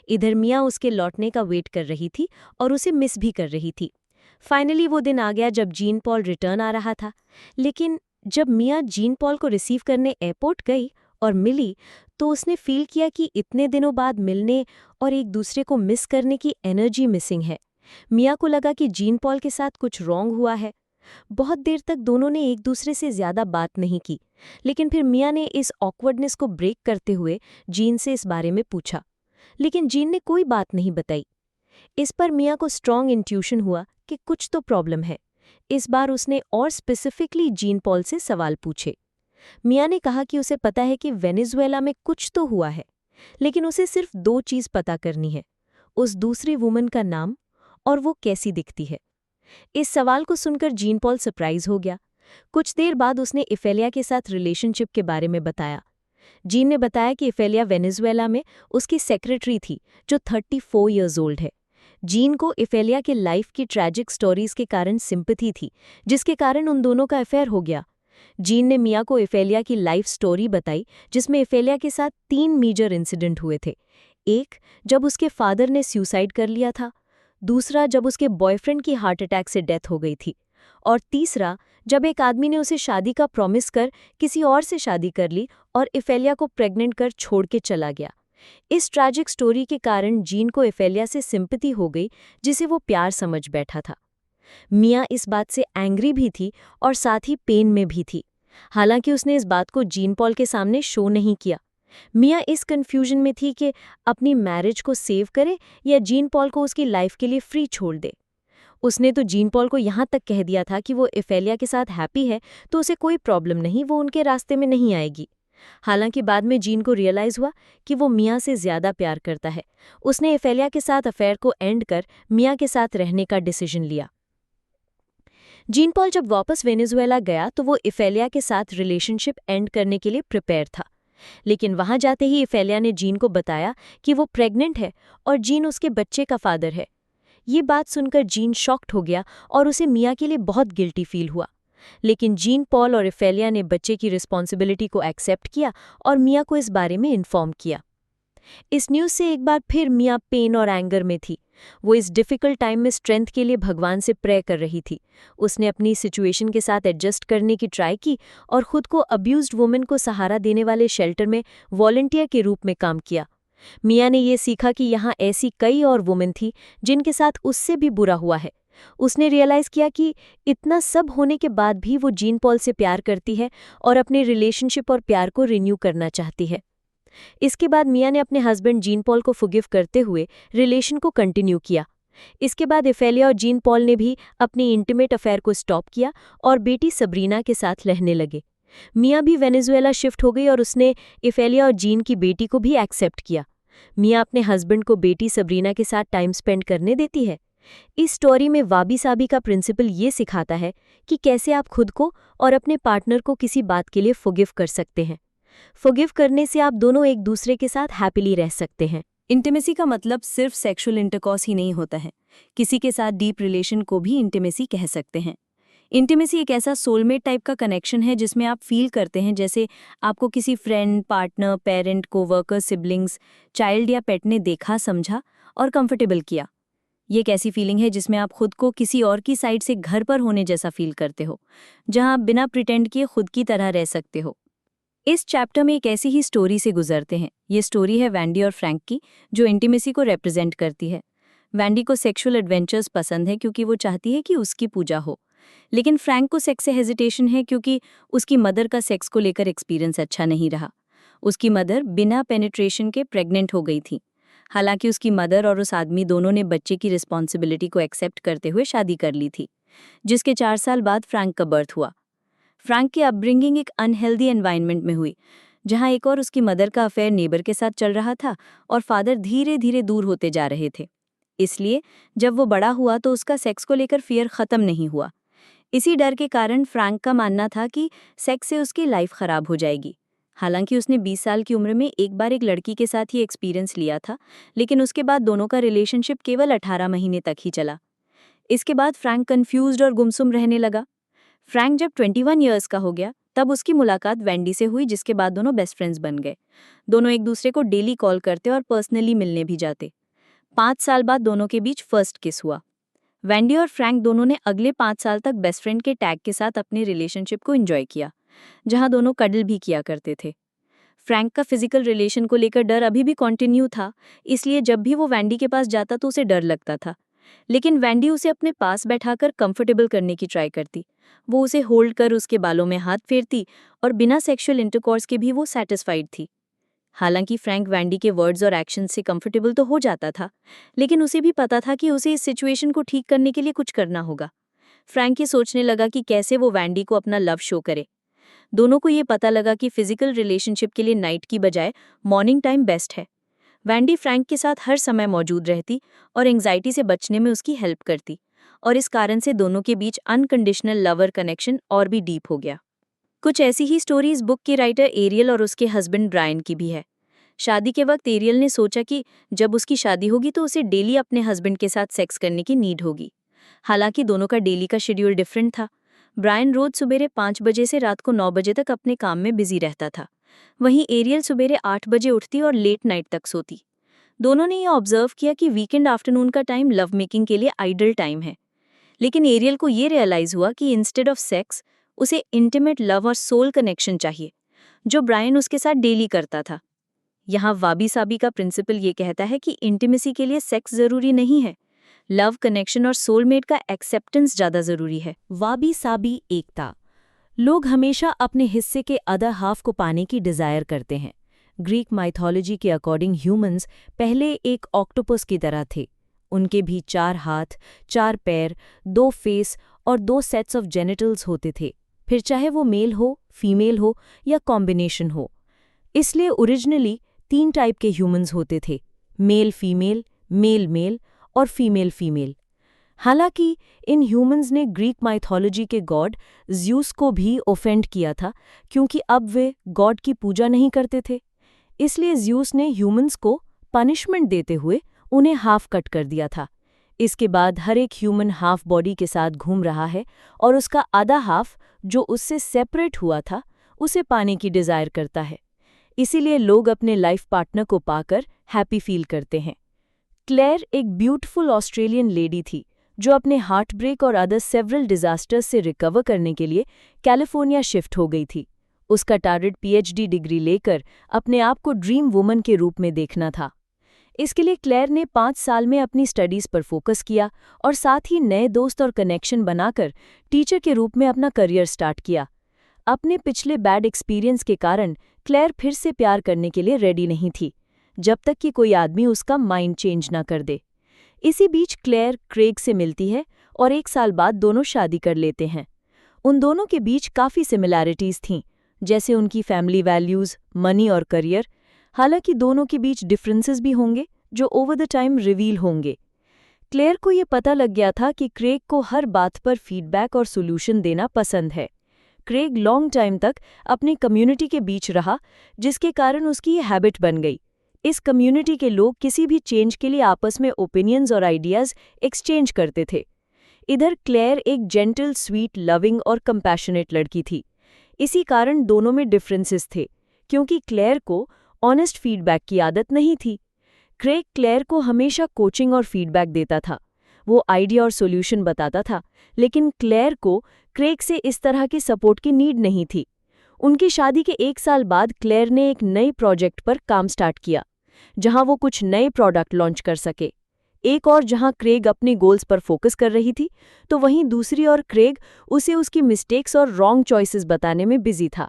इधर मिया उसके लौटने का वेट कर रही थी और उसे मिस भी कर रही थी। फाइनली वो दिन आ गया जब जीन पॉल रिटर्न आ रहा था, लेकिन जब मिया जीन पॉल को रिसीव करने एयरपोर्ट गई और मिली तो उसने फील किया कि इतने दिनों बाद मिलने और एक दूसरे को मिस करने की एनर्जी मिसिंग है। मिया को लगा कि जीन पॉल के साथ कुछ रॉन्ग हुआ है। बहुत देर तक दोनों ने एक दूसरे से ज़्यादा बात नहीं की, लेकिन फिर मिया ने इस ऑकवर्डनेस को ब्रेक करते हुए जीन से इस बारे में पूछा, लेकिन जीन ने कोई बात नहीं बताई। इस पर मिया को स्ट्रॉन्ग इंट्यूशन हुआ कि कुछ तो प्रॉब्लम है। इस बार उसने और स्पेसिफिकली जीन पॉल से सवाल पूछे। मिया ने कहा कि उसे पता है कि वेनेजुएला में कुछ तो हुआ है, लेकिन उसे सिर्फ 2 चीज़ पता करनी है, उस दूसरी वुमन का नाम और वो कैसी दिखती है। इस सवाल को सुनकर जीन पॉल सरप्राइज हो गया। कुछ देर बाद उसने इफेलिया के साथ रिलेशनशिप के बारे में बताया। जीन ने बताया कि इफेलिया वेनेजुएला में उसकी सेक्रेटरी थी जो 34 ईयर्स ओल्ड है। जीन को इफेलिया के लाइफ की ट्रैजिक स्टोरीज के कारण सिंपैथी थी, जिसके कारण उन दोनों का अफेयर हो गया। जीन ने मिया को इफेलिया की लाइफ स्टोरी बताई, जिसमें इफेलिया के साथ 3 मेजर इंसिडेंट हुए थे। एक, जब उसके फादर ने सुसाइड कर लिया था। दूसरा, जब उसके बॉयफ्रेंड की हार्ट अटैक से डेथ हो गई थी। और तीसरा, जब एक आदमी ने उसे शादी का प्रॉमिस कर किसी और से शादी कर ली और इफेलिया को प्रेग्नेंट कर छोड़ के चला गया। इस ट्रैजिक स्टोरी के कारण जीन को इफेलिया से सिंपैथी हो गई, जिसे वो प्यार समझ बैठा था। मिया इस बात से एंग्री भी थी और साथ ही पेन में भी थी। हालांकि उसने इस बात को जीन पॉल के सामने शो नहीं किया। मिया इस कंफ्यूजन में थी कि अपनी मैरिज को सेव करे या जीन पॉल को उसकी लाइफ के लिए फ्री छोड़ दे। उसने तो जीन पॉल को यहाँ तक कह दिया था कि वो इफेलिया के साथ हैप्पी है तो उसे कोई प्रॉब्लम नहीं, वो उनके रास्ते में नहीं आएगी। हालांकि बाद में जीन को रियलाइज हुआ कि वो मिया से ज़्यादा प्यार करता है। उसने इफेलिया के साथ अफेयर को एंड कर मिया के साथ रहने का डिसीजन लिया। जीन पॉल जब वापस वेनेजुएला गया तो वो इफेलिया के साथ रिलेशनशिप एंड करने के लिए प्रिपेयर था, लेकिन वहां जाते ही इफेलिया ने जीन को बताया कि वो प्रेग्नेंट है और जीन उसके बच्चे का फादर है। ये बात सुनकर जीन शॉक्ड हो गया और उसे मिया के लिए बहुत गिल्टी फील हुआ। लेकिन जीन पॉल और इफेलिया ने बच्चे की रिस्पॉन्सिबिलिटी को एक्सेप्ट किया और मिया को इस बारे में इन्फॉर्म किया। इस न्यूज़ से एक बार फिर मिया पेन और एंगर में थी। वो इस डिफ़िकल्ट टाइम में स्ट्रेंथ के लिए भगवान से प्रे कर रही थी। उसने अपनी सिचुएशन के साथ एडजस्ट करने की ट्राई की और खुद को अब्यूज्ड वुमेन को सहारा देने वाले शेल्टर में वॉलंटियर के रूप में काम किया। मिया ने ये सीखा कि यहाँ ऐसी कई और वुमेन थी जिनके साथ उससे भी बुरा हुआ है। उसने रियलाइज़ किया कि इतना सब होने के बाद भी वो जीन पॉल से प्यार करती है और अपने रिलेशनशिप और प्यार को रिन्यू करना चाहती है। इसके बाद मिया ने अपने हस्बैंड जीन पॉल को फॉरगिव करते हुए रिलेशन को कंटिन्यू किया। इसके बाद इफेलिया और जीन पॉल ने भी अपनी इंटीमेट अफेयर को स्टॉप किया और बेटी सबरीना के साथ रहने लगे। मिया भी वेनेजुएला शिफ्ट हो गई और उसने इफेलिया और जीन की बेटी को भी एक्सेप्ट किया। मिया अपने हस्बैंड को बेटी सबरीना के साथ टाइम स्पेंड करने देती है। इस स्टोरी में वाबी साबी का प्रिंसिपल ये सिखाता है कि कैसे आप खुद को और अपने पार्टनर को किसी बात के लिए फॉरगिव कर सकते हैं। फॉरगिव करने से आप दोनों एक दूसरे के साथ हैप्पीली रह सकते हैं। इंटीमेसी का मतलब सिर्फ सेक्सुअल इंटरकॉर्स ही नहीं होता है। किसी के साथ डीप रिलेशन को भी इंटीमेसी कह सकते हैं। इंटीमेसी एक ऐसा सोलमेट टाइप का कनेक्शन है जिसमें आप फील करते हैं जैसे आपको किसी friend, partner, parent, co-worker, siblings, child या पेट ने देखा, समझा और कंफर्टेबल किया। ये एक ऐसी फीलिंग है जिसमें आप खुद को किसी और की साइड से घर पर होने जैसा फील करते हो, जहां आप बिना प्रिटेंड किए खुद की तरह रह सकते हो। इस चैप्टर में एक ऐसी ही स्टोरी से गुजरते हैं। ये स्टोरी है वैंडी और फ्रैंक की, जो इंटीमेसी को रिप्रेजेंट करती है। वैंडी को सेक्सुअल एडवेंचर्स पसंद है क्योंकि वो चाहती है कि उसकी पूजा हो, लेकिन फ्रैंक को सेक्स से हेजिटेशन है क्योंकि उसकी मदर का सेक्स को लेकर एक्सपीरियंस अच्छा नहीं रहा। उसकी मदर बिना पेनिट्रेशन के प्रेग्नेंट हो गई थी। हालांकि उसकी मदर और उस आदमी दोनों ने बच्चे की रिस्पॉन्सिबिलिटी को एक्सेप्ट करते हुए शादी कर ली थी, जिसके 4 साल बाद फ्रैंक का बर्थ हुआ। फ्रैंक की अपब्रिंगिंग एक अनहेल्दी एनवायरनमेंट में हुई, जहां एक और उसकी मदर का अफेयर नेबर के साथ चल रहा था और फादर धीरे धीरे दूर होते जा रहे थे। इसलिए जब वो बड़ा हुआ तो उसका सेक्स को लेकर फियर ख़त्म नहीं हुआ। इसी डर के कारण फ्रैंक का मानना था कि सेक्स से उसकी लाइफ ख़राब हो जाएगी। हालांकि उसने 20 साल की उम्र में एक बार एक लड़की के साथ ही एक्सपीरियंस लिया था, लेकिन उसके बाद दोनों का रिलेशनशिप केवल 18 महीने तक ही चला। इसके बाद फ्रैंक कंफ्यूज्ड और गुमसुम रहने लगा। फ्रैंक जब 21 ईयर्स का हो गया तब उसकी मुलाकात वैंडी से हुई, जिसके बाद दोनों बेस्ट फ्रेंड्स बन गए। दोनों एक दूसरे को डेली कॉल करते और पर्सनली मिलने भी जाते। 5 साल बाद दोनों के बीच फर्स्ट किस हुआ। वैंडी और फ्रैंक दोनों ने अगले 5 साल तक बेस्ट फ्रेंड के टैग के साथ अपने रिलेशनशिप को एंजॉय किया, जहां दोनों कडल भी किया करते थे। फ्रैंक का फिजिकल रिलेशन को लेकर डर अभी भी कंटिन्यू था, इसलिए जब भी वो वैंडी के पास जाता तो उसे डर लगता था। लेकिन वैंडी उसे अपने पास बैठाकर कंफर्टेबल करने की ट्राई करती। वो उसे होल्ड कर उसके बालों में हाथ फेरती और बिना सेक्सुअल इंटरकॉर्स के भी वो सेटिस्फाइड थी। हालांकि फ्रैंक वैंडी के वर्ड्स और एक्शंस से कंफर्टेबल तो हो जाता था, लेकिन उसे भी पता था कि उसे इस सिचुएशन को ठीक करने के लिए कुछ करना होगा। फ्रैंक ये सोचने लगा कि कैसे वो वैंडी को अपना लव शो करे। दोनों को ये पता लगा कि फिजिकल रिलेशनशिप के लिए नाइट की बजाय मॉर्निंग टाइम बेस्ट है। वैंडी फ्रैंक के साथ हर समय मौजूद रहती और एंग्जाइटी से बचने में उसकी हेल्प करती, और इस कारण से दोनों के बीच अनकंडीशनल लवर कनेक्शन और भी डीप हो गया। कुछ ऐसी ही स्टोरीज बुक के राइटर एरियल और उसके हस्बैंड ब्रायन की भी है। शादी के वक्त एरियल ने सोचा कि जब उसकी शादी होगी तो उसे डेली अपने हस्बैंड के साथ सेक्स करने की नीड होगी। हालांकि दोनों का डेली का शेड्यूल डिफरेंट था। ब्रायन रोज सुबेरे 5 बजे से रात को 9 बजे तक अपने काम में बिजी रहता था। वहीं एरियल सुबेरे 8 बजे उठती और लेट नाइट तक सोती। दोनों ने यह ऑब्जर्व किया कि वीकेंड आफ्टरनून का टाइम लव मेकिंग के लिए आइडल टाइम है। लेकिन एरियल को ये रियलाइज हुआ कि इंस्टेड ऑफ सेक्स उसे इंटीमेट लव और सोल कनेक्शन चाहिए, जो ब्रायन उसके साथ डेली करता था। यहाँ वाबी साबी का प्रिंसिपल ये कहता है कि इंटीमेसी के लिए सेक्स जरूरी नहीं है, लव कनेक्शन और सोलमेट का एक्सेप्टेंस ज़्यादा ज़रूरी है। वाबी साबी एकता। लोग हमेशा अपने हिस्से के अदर हाफ को पाने की डिजायर करते हैं। ग्रीक माइथोलॉजी के अकॉर्डिंग ह्यूमंस पहले एक ऑक्टोपस की तरह थे। उनके भी 4 हाथ, 4 पैर, 2 फेस और 2 सेट्स ऑफ जेनिटल्स होते थे, फिर चाहे वो मेल हो, फीमेल हो या कॉम्बिनेशन हो। इसलिए ओरिजिनली 3 टाइप के ह्यूमंस होते थे, मेल फीमेल, मेल मेल और फीमेल फीमेल। हालांकि इन ह्यूमंस ने ग्रीक माइथोलॉजी के गॉड ज़्यूस को भी ऑफेंड किया था, क्योंकि अब वे गॉड की पूजा नहीं करते थे। इसलिए ज़्यूस ने ह्यूमंस को पनिशमेंट देते हुए उन्हें हाफ कट कर दिया था। इसके बाद हर एक ह्यूमन हाफ बॉडी के साथ घूम रहा है और उसका आधा हाफ जो उससे सेपरेट हुआ था उसे पाने की डिज़ायर करता है। इसीलिए लोग अपने लाइफ पार्टनर को पाकर हैप्पी फील करते हैं। क्लेयर एक ब्यूटीफुल ऑस्ट्रेलियन लेडी थी जो अपने हार्ट ब्रेक और अदर सेवरल डिजास्टर्स से रिकवर करने के लिए कैलिफोर्निया शिफ्ट हो गई थी। उसका टारगेट पीएचडी डिग्री लेकर अपने आप को ड्रीम वुमन के रूप में देखना था। इसके लिए क्लेयर ने 5 साल में अपनी स्टडीज पर फोकस किया और साथ ही नए दोस्त और कनेक्शन बनाकर टीचर के रूप में अपना करियर स्टार्ट किया। अपने पिछले बैड एक्सपीरियंस के कारण क्लेयर फिर से प्यार करने के लिए रेडी नहीं थी, जब तक कि कोई आदमी उसका माइंड चेंज ना कर दे। इसी बीच क्लेयर क्रेग से मिलती है और 1 साल बाद दोनों शादी कर लेते हैं। उन दोनों के बीच काफ़ी सिमिलैरिटीज़ थीं, जैसे उनकी फैमिली वैल्यूज़, मनी और करियर। हालांकि दोनों के बीच डिफरेंसेस भी होंगे जो ओवर द टाइम रिवील होंगे। क्लेयर को ये पता लग गया था कि क्रेग को हर बात पर फीडबैक और सोल्यूशन देना पसंद है। क्रेग लॉन्ग टाइम तक अपनी कम्युनिटी के बीच रहा, जिसके कारण उसकी ये हैबिट बन गई। इस कम्युनिटी के लोग किसी भी चेंज के लिए आपस में ओपिनियंस और आइडियाज़ एक्सचेंज करते थे। इधर क्लेयर एक जेंटल, स्वीट, लविंग और कंपैशनेट लड़की थी। इसी कारण दोनों में डिफरेंसेस थे, क्योंकि क्लेयर को ऑनेस्ट फीडबैक की आदत नहीं थी। क्रेग क्लेयर को हमेशा कोचिंग और फीडबैक देता था। वो आइडिया और सॉल्यूशन बताता था, लेकिन क्लेयर को क्रेग से इस तरह की सपोर्ट की नीड नहीं थी। उनकी शादी के 1 साल बाद क्लेयर ने एक नई प्रोजेक्ट पर काम स्टार्ट किया, जहां वो कुछ नए प्रोडक्ट लॉन्च कर सके। एक और जहां क्रेग अपनी गोल्स पर फोकस कर रही थी, तो वहीं दूसरी ओर क्रेग उसे उसकी मिस्टेक्स और रॉन्ग चॉइसेस बताने में बिजी था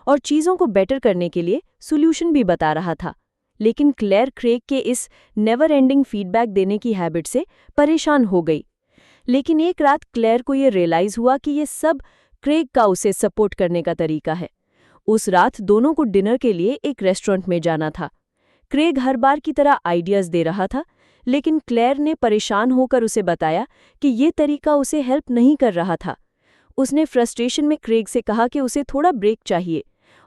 और चीज़ों को बेटर करने के लिए सोल्यूशन भी बता रहा था। लेकिन क्लेयर क्रेग के इस नेवर एंडिंग फीडबैक देने की हैबिट से परेशान हो गई। लेकिन एक रात क्लेयर को ये रियलाइज़ हुआ कि ये सब क्रेग का उसे सपोर्ट करने का तरीका है। उस रात दोनों को डिनर के लिए एक रेस्टोरेंट में जाना था। क्रेग हर बार की तरह आइडियाज़ दे रहा था, लेकिन क्लेयर ने परेशान होकर उसे बताया कि ये तरीका उसे हेल्प नहीं कर रहा था। उसने फ्रस्ट्रेशन में क्रेग से कहा कि उसे थोड़ा ब्रेक चाहिए,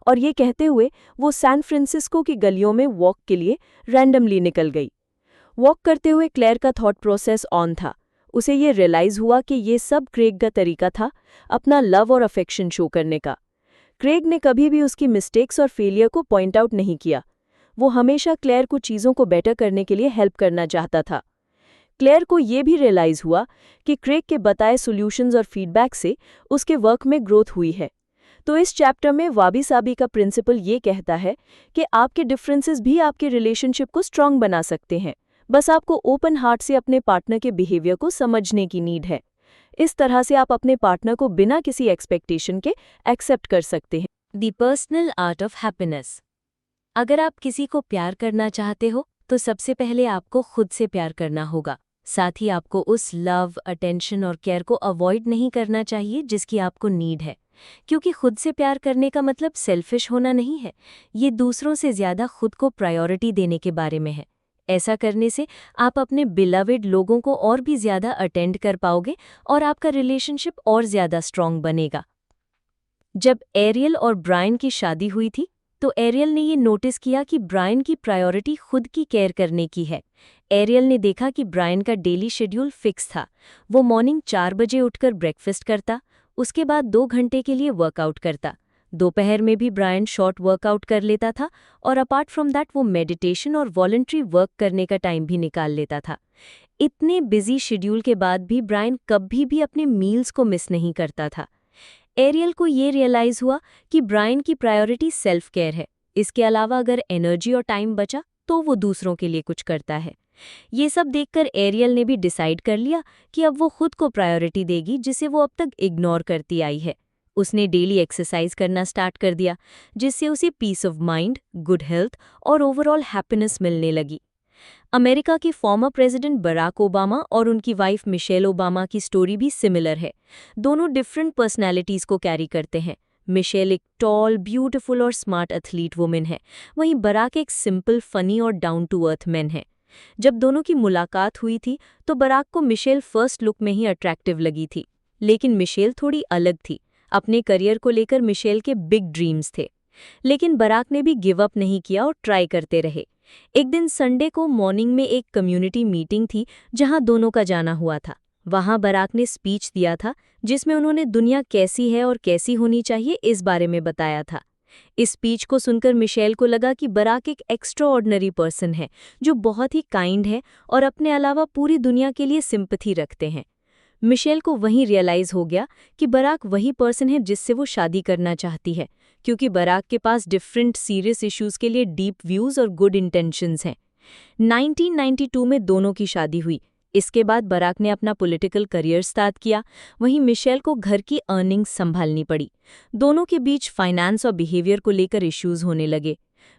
और ये कहते हुए वो सैन फ्रांसिस्को की गलियों में वॉक के लिए रैंडमली निकल गई। वॉक करते हुए क्लेयर का थॉट प्रोसेस ऑन था। उसे ये रियलाइज़ हुआ कि ये सब क्रेग का तरीका था अपना लव और अफेक्शन शो करने का। क्रेग ने कभी भी उसकी मिस्टेक्स और फेलियर को पॉइंट आउट नहीं किया। वो हमेशा क्लेयर को चीज़ों को बेटर करने के लिए हेल्प करना चाहता था। क्लेयर को ये भी रियलाइज़ हुआ कि क्रेग के बताए सॉल्यूशंस और फीडबैक से उसके वर्क में ग्रोथ हुई है। तो इस चैप्टर में वाबी साबी का प्रिंसिपल ये कहता है कि आपके डिफरेंसेस भी आपके रिलेशनशिप को स्ट्रांग बना सकते हैं। बस आपको ओपन हार्ट से अपने पार्टनर के बिहेवियर को समझने की नीड है। इस तरह से आप अपने पार्टनर को बिना किसी एक्सपेक्टेशन के एक्सेप्ट कर सकते हैं। The personal art of happiness. अगर आप किसी को प्यार करना चाहते हो तो सबसे पहले आपको खुद से प्यार करना होगा। साथ ही आपको उस लव, अटेंशन और केयर को अवॉइड नहीं करना चाहिए जिसकी आपको नीड है, क्योंकि खुद से प्यार करने का मतलब सेल्फिश होना नहीं है। ये दूसरों से ज़्यादा खुद को प्रायोरिटी देने के बारे में है। ऐसा करने से आप अपने बिलवेड लोगों को और भी ज़्यादा अटेंड कर पाओगे और आपका रिलेशनशिप और ज़्यादा स्ट्रॉन्ग बनेगा। जब एरियल और ब्रायन की शादी हुई थी तो एरियल ने ये नोटिस किया कि ब्रायन की प्रायोरिटी खुद की केयर करने की है। एरियल ने देखा कि ब्रायन का डेली शेड्यूल फिक्स था। वो मॉर्निंग 4 बजे उठकर ब्रेकफास्ट करता, उसके बाद 2 घंटे के लिए वर्कआउट करता। दोपहर में भी ब्रायन शॉर्ट वर्कआउट कर लेता था और अपार्ट फ्रॉम दैट वो मेडिटेशन और वॉलंटरी वर्क करने का टाइम भी निकाल लेता था। इतने बिजी शेड्यूल के बाद भी ब्रायन कभी भी अपने मील्स को मिस नहीं करता था। एरियल को ये रियलाइज़ हुआ कि ब्रायन की प्रायोरिटी सेल्फ केयर है। इसके अलावा अगर एनर्जी और टाइम बचा तो वो दूसरों के लिए कुछ करता है। ये सब देखकर एरियल ने भी डिसाइड कर लिया कि अब वो खुद को प्रायोरिटी देगी, जिसे वो अब तक इग्नोर करती आई है। उसने डेली एक्सरसाइज करना स्टार्ट कर दिया, जिससे उसे peace of mind, good health और ओवरऑल हैप्पीनेस मिलने लगी। अमेरिका के फॉर्मर प्रेसिडेंट बराक ओबामा और उनकी वाइफ मिशेल ओबामा की स्टोरी भी सिमिलर है। दोनों डिफरेंट पर्सनैलिटीज़ को कैरी करते हैं। मिशेल एक टॉल, ब्यूटीफुल और स्मार्ट एथलीट वुमेन है, वहीं बराक एक सिंपल, फनी और डाउन टू अर्थ मैन है। जब दोनों की मुलाकात हुई थी तो बराक को मिशेल फर्स्ट लुक में ही अट्रैक्टिव लगी थी, लेकिन मिशेल थोड़ी अलग थी। अपने करियर को लेकर मिशेल के बिग ड्रीम्स थे, लेकिन बराक ने भी गिव अप नहीं किया और ट्राई करते रहे। एक दिन संडे को मॉर्निंग में एक कम्युनिटी मीटिंग थी जहां दोनों का जाना हुआ था। वहां बराक ने स्पीच दिया था जिसमें उन्होंने दुनिया कैसी है और कैसी होनी चाहिए इस बारे में बताया था। इस स्पीच को सुनकर मिशेल को लगा कि बराक एक एक्स्ट्राऑर्डिनरी पर्सन है जो बहुत ही काइंड है और अपने अलावा पूरी दुनिया के लिए सिंपैथी रखते हैं। मिशेल को वहीं रियलाइज हो गया कि बराक वही पर्सन है जिससे वो शादी करना चाहती है, क्योंकि बराक के पास डिफरेंट सीरियस इश्यूज के लिए डीप व्यूज और गुड इंटेंशंस हैं। 1992 में दोनों की शादी हुई। इसके बाद बराक ने अपना पॉलिटिकल करियर स्टार्ट किया, वहीं मिशेल को घर की अर्निंग्स संभालनी पड़ी। दोनों के बीच फाइनेंस और बिहेवियर को लेकर इश्यूज होने लगे।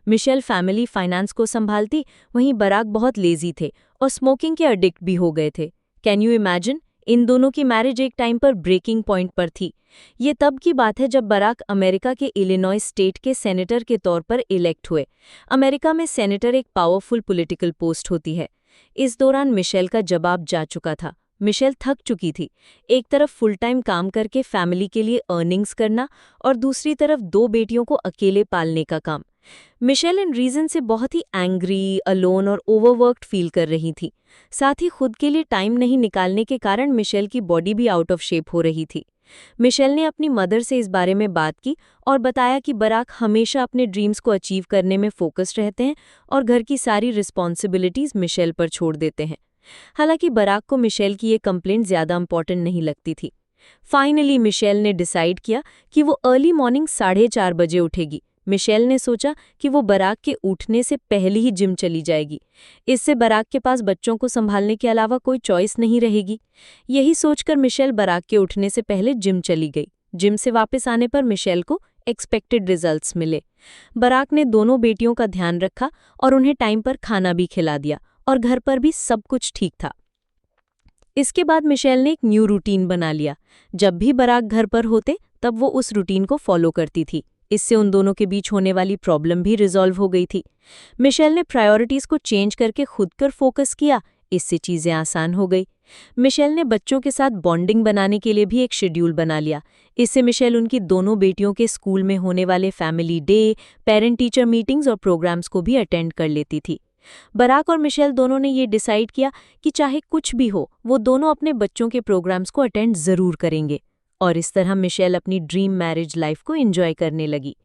मिशेल फैमिली फाइनेंस को संभालती, वहीं बराक बहुत लेजी थे और स्मोकिंग के एडिक्ट भी हो गए थे। Can you imagine? इन दोनों की मैरिज एक टाइम पर ब्रेकिंग पॉइंट पर थी। ये तब की बात है जब बराक अमेरिका के इलिनॉय स्टेट के सेनेटर के तौर पर इलेक्ट हुए। अमेरिका में सेनेटर एक पावरफुल पॉलिटिकल पोस्ट होती है। इस दौरान मिशेल का जवाब जा चुका था। मिशेल थक चुकी थी, एक तरफ फुल टाइम काम करके फैमिली के लिए अर्निंग्स करना और दूसरी तरफ 2 बेटियों को अकेले पालने का काम। मिशेल इन रीजन से बहुत ही एंग्री, अलोन और ओवरवर्क्ड फील कर रही थी। साथ ही खुद के लिए टाइम नहीं निकालने के कारण मिशेल की बॉडी भी आउट ऑफ शेप हो रही थी। मिशेल ने अपनी मदर से इस बारे में बात की और बताया कि बराक हमेशा अपने ड्रीम्स को अचीव करने में फोकस्ड रहते हैं और घर की सारी रिस्पॉन्सिबिलिटीज मिशेल पर छोड़ देते हैं। हालांकि बराक को मिशेल की ये कंप्लेंट ज़्यादा इंपॉर्टेंट नहीं लगती थी। फाइनली मिशेल ने डिसाइड किया कि वो अर्ली मॉर्निंग 4:30 बजे उठेगी। मिशेल ने सोचा कि वो बराक के उठने से पहले ही जिम चली जाएगी। इससे बराक के पास बच्चों को संभालने के अलावा कोई चॉइस नहीं रहेगी। यही सोचकर मिशेल बराक के उठने से पहले जिम चली गई। जिम से वापस आने पर मिशेल को एक्सपेक्टेड रिजल्ट्स मिले। बराक ने दोनों बेटियों का ध्यान रखा और उन्हें टाइम पर खाना भी खिला दिया और घर पर भी सब कुछ ठीक था। इसके बाद मिशेल ने एक न्यू रूटीन बना लिया। जब भी बराक घर पर होते तब वो उस रूटीन को फॉलो करती थी। इससे उन दोनों के बीच होने वाली प्रॉब्लम भी रिजॉल्व हो गई थी। मिशेल ने प्रायोरिटीज को चेंज करके खुद पर फोकस किया। इससे चीजें आसान हो गई। मिशेल ने बच्चों के साथ बॉन्डिंग बनाने के लिए भी एक शेड्यूल बना लिया। इससे मिशेल उनकी दोनों बेटियों के स्कूल में होने वाले family day, parent teacher meetings और प्रोग्राम्स को भी अटेंड कर लेती थी। बराक और मिशेल दोनों ने ये डिसाइड किया कि चाहे कुछ भी हो, वो दोनों अपने बच्चों के प्रोग्राम्स को अटेंड जरूर करेंगे। और इस तरह मिशेल अपनी ड्रीम मैरिज लाइफ को एंजॉय करने लगी।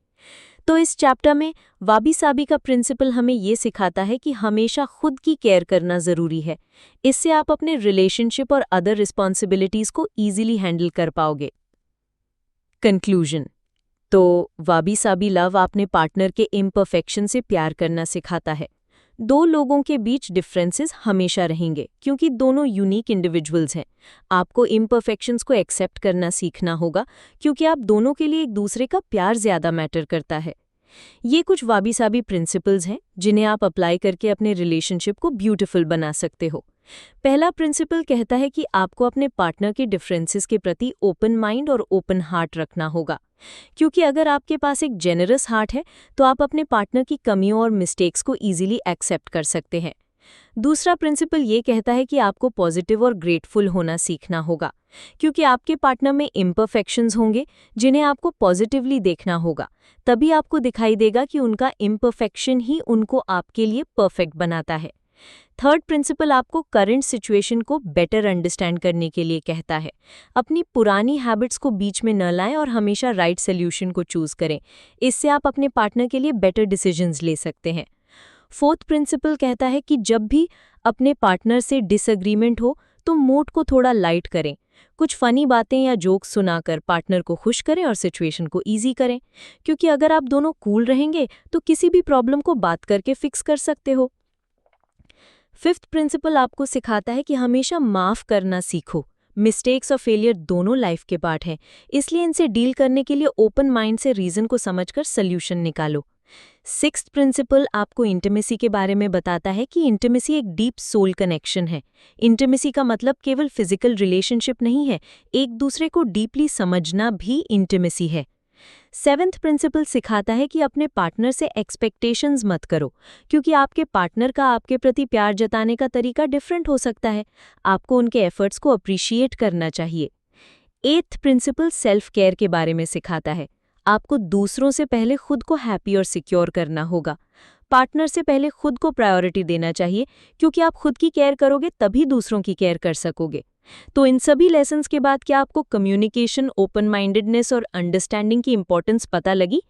तो इस चैप्टर में वाबी साबी का प्रिंसिपल हमें ये सिखाता है कि हमेशा खुद की केयर करना ज़रूरी है। इससे आप अपने रिलेशनशिप और अदर रिस्पॉन्सिबिलिटीज़ को ईजिली हैंडल कर पाओगे। कंक्लूजन। तो वाबी साबी लव अपने पार्टनर के इम्परफेक्शन से प्यार करना सिखाता है। दो लोगों के बीच डिफरेंसेस हमेशा रहेंगे क्योंकि दोनों यूनिक इंडिविजुअल्स हैं। आपको इम्परफेक्शंस को एक्सेप्ट करना सीखना होगा क्योंकि आप दोनों के लिए एक दूसरे का प्यार ज़्यादा मैटर करता है। ये कुछ वाबी साबी प्रिंसिपल्स हैं जिन्हें आप अप्लाई करके अपने रिलेशनशिप को ब्यूटीफुल बना सकते हो। पहला प्रिंसिपल कहता है कि आपको अपने पार्टनर के डिफरेंसेस के प्रति ओपन माइंड और ओपन हार्ट रखना होगा, क्योंकि अगर आपके पास एक जेनरस हार्ट है तो आप अपने पार्टनर की कमियों और मिस्टेक्स को ईजिली एक्सेप्ट कर सकते हैं। दूसरा प्रिंसिपल ये कहता है कि आपको पॉजिटिव और ग्रेटफुल होना सीखना होगा, क्योंकि आपके पार्टनर में इम्परफेक्शंस होंगे जिन्हें आपको पॉजिटिवली देखना होगा। तभी आपको दिखाई देगा कि उनका इम्परफेक्शन ही उनको आपके लिए परफेक्ट बनाता है। थर्ड प्रिंसिपल आपको करंट सिचुएशन को बेटर अंडरस्टैंड करने के लिए कहता है। अपनी पुरानी हैबिट्स को बीच में न लाएं और हमेशा राइट सॉल्यूशन को चूज करें। इससे आप अपने पार्टनर के लिए बेटर डिसीजंस ले सकते हैं। फोर्थ प्रिंसिपल कहता है कि जब भी अपने पार्टनर से डिसएग्रीमेंट हो तो मूड को थोड़ा लाइट करें। कुछ फनी बातें या जोक्स सुनाकर पार्टनर को खुश करें और सिचुएशन को ईजी करें, क्योंकि अगर आप दोनों कूल रहेंगे तो किसी भी प्रॉब्लम को बात करके फिक्स कर सकते हो। फिफ्थ प्रिंसिपल आपको सिखाता है कि हमेशा माफ़ करना सीखो। मिस्टेक्स और फेलियर दोनों लाइफ के पार्ट हैं, इसलिए इनसे डील करने के लिए ओपन माइंड से रीज़न को समझकर सल्यूशन निकालो। सिक्स्थ प्रिंसिपल आपको इंटीमेसी के बारे में बताता है कि इंटीमेसी एक डीप सोल कनेक्शन है। इंटीमेसी का मतलब केवल फिजिकल रिलेशनशिप नहीं है, एक दूसरे को डीपली समझना भी इंटीमेसी है। सेवेंथ प्रिंसिपल सिखाता है कि अपने पार्टनर से एक्सपेक्टेशंस मत करो, क्योंकि आपके पार्टनर का आपके प्रति प्यार जताने का तरीका डिफरेंट हो सकता है। आपको उनके एफर्ट्स को अप्रिशिएट करना चाहिए। एट्थ प्रिंसिपल सेल्फ केयर के बारे में सिखाता है। आपको दूसरों से पहले खुद को हैप्पी और सिक्योर करना होगा। पार्टनर से पहले खुद को प्रायोरिटी देना चाहिए, क्योंकि आप खुद की केयर करोगे तभी दूसरों की केयर कर सकोगे। तो इन सभी लेसन्स के बाद क्या आपको कम्युनिकेशन, ओपन माइंडेडनेस और अंडरस्टैंडिंग की इंपॉर्टेंस पता लगी?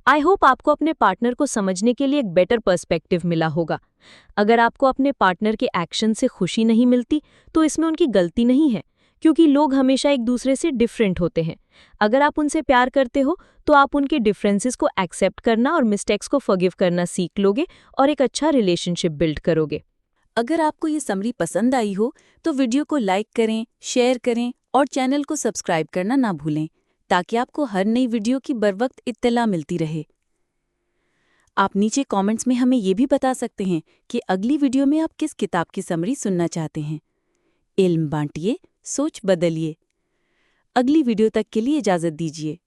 आई होप आपको अपने पार्टनर को समझने के लिए एक बेटर पर्सपेक्टिव मिला होगा। अगर आपको अपने पार्टनर के एक्शन से खुशी नहीं मिलती तो इसमें उनकी गलती नहीं है, क्योंकि लोग हमेशा एक दूसरे से डिफरेंट होते हैं। अगर आप उनसे प्यार करते हो तो आप उनके डिफरेंसेस को एक्सेप्ट करना और मिस्टेक्स को फॉरगिव करना सीख लोगे और एक अच्छा रिलेशनशिप बिल्ड करोगे। अगर आपको ये समरी पसंद आई हो तो वीडियो को लाइक करें, शेयर करें और चैनल को सब्सक्राइब करना ना भूलें, ताकि आपको हर नई वीडियो की बरवक्त इत्तला मिलती रहे। आप नीचे कमेंट्स में हमें ये भी बता सकते हैं कि अगली वीडियो में आप किस किताब की समरी सुनना चाहते हैं। इल्म बांटिए, सोच बदलिए। अगली वीडियो तक के लिए इजाज़त दीजिए।